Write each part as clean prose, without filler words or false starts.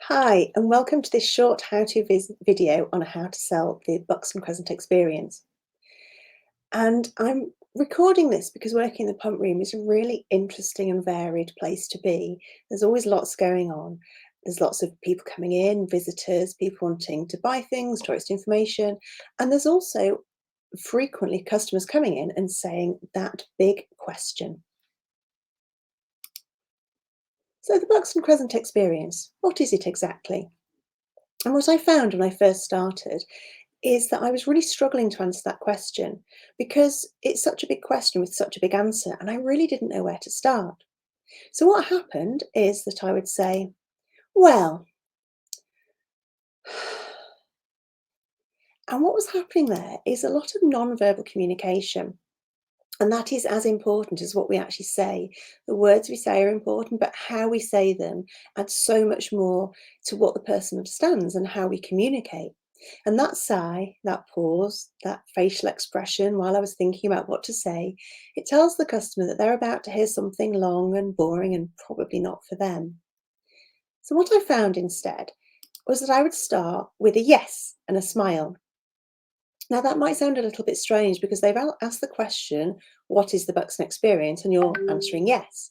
Hi, and welcome to this short how-to video on how to sell the Buxton Crescent experience. And I'm recording this because working in the pump room is a really interesting and varied place to be. There's always lots going on. There's lots of people coming in, visitors, people wanting to buy things, tourist information, and there's also frequently customers coming in and saying that big question. So the Buxton Crescent experience, what is it exactly? And what I found when I first started is that I was really struggling to answer that question because it's such a big question with such a big answer, and I really didn't know where to start. So, what happened is that I would say, well, and what was happening there is a lot of non-verbal communication. And that is as important as what we actually say. The words we say are important, but how we say them adds so much more to what the person understands and how we communicate. And that sigh, that pause, that facial expression while I was thinking about what to say, it tells the customer that they're about to hear something long and boring and probably not for them. So, what I found instead was that I would start with a yes and a smile. Now, that might sound a little bit strange because they've asked the question, what is the Buxton experience? And you're answering yes.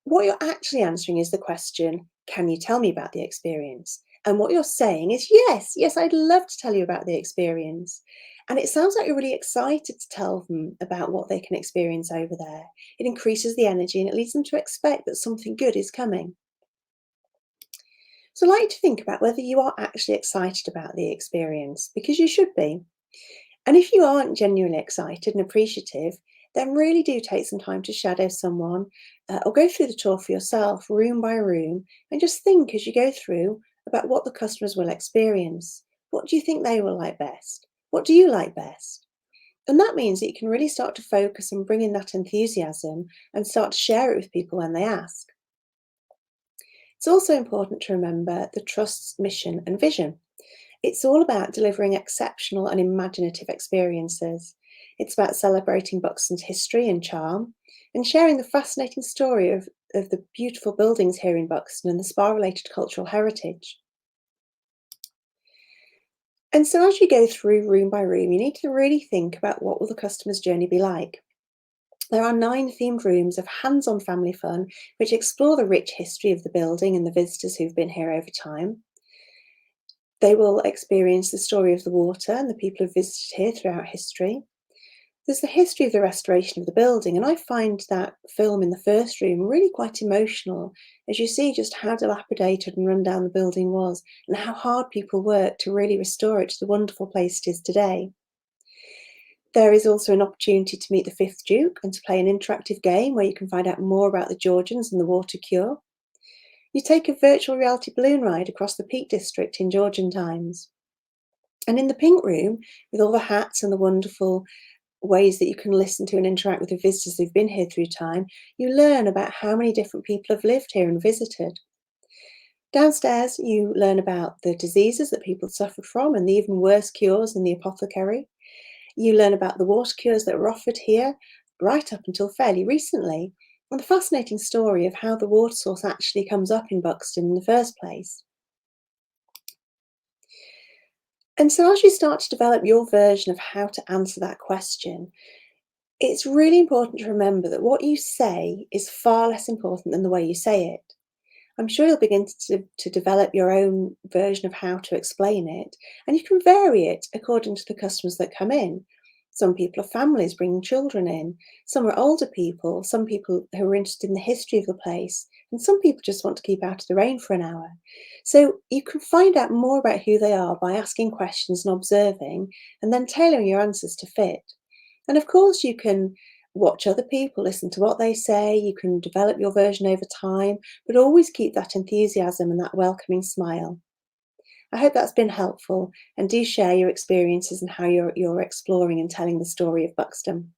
What you're actually answering is the question, can you tell me about the experience? And what you're saying is, yes, yes, I'd love to tell you about the experience. And it sounds like you're really excited to tell them about what they can experience over there. It increases the energy and it leads them to expect that something good is coming. So I like to think about whether you are actually excited about the experience, because you should be. And if you aren't genuinely excited and appreciative, then really do take some time to shadow someone or go through the tour for yourself, room by room, and just think as you go through about what the customers will experience. What do you think they will like best? What do you like best? And that means that you can really start to focus and bring in that enthusiasm and start to share it with people when they ask. It's also important to remember the trust's mission and vision. It's all about delivering exceptional and imaginative experiences. It's about celebrating Buxton's history and charm and sharing the fascinating story of the beautiful buildings here in Buxton and the spa-related cultural heritage. And so as you go through room by room, you need to really think about what will the customer's journey be like. There are 9 themed rooms of hands-on family fun, which explore the rich history of the building and the visitors who've been here over time. They will experience the story of the water and the people who've visited here throughout history. There's the history of the restoration of the building, and I find that film in the first room really quite emotional as you see just how dilapidated and run down the building was and how hard people worked to really restore it to the wonderful place it is today. There is also an opportunity to meet the fifth Duke and to play an interactive game where you can find out more about the Georgians and the water cure. You take a virtual reality balloon ride across the Peak District in Georgian times. And in the pink room, with all the hats and the wonderful ways that you can listen to and interact with the visitors who've been here through time, you learn about how many different people have lived here and visited. Downstairs, you learn about the diseases that people suffered from and the even worse cures in the apothecary. You learn about the water cures that were offered here right up until fairly recently, and the fascinating story of how the water source actually comes up in Buxton in the first place. And so, as you start to develop your version of how to answer that question, it's really important to remember that what you say is far less important than the way you say it. I'm sure you'll begin to develop your own version of how to explain it, and you can vary it according to the customers that come in. Some people are families bringing children in, some are older people, some people who are interested in the history of the place, and some people just want to keep out of the rain for an hour. So you can find out more about who they are by asking questions and observing, and then tailoring your answers to fit. And of course, you can watch other people, listen to what they say, you can develop your version over time, but always keep that enthusiasm and that welcoming smile. I hope that's been helpful, and do share your experiences and how you're exploring and telling the story of Buxton.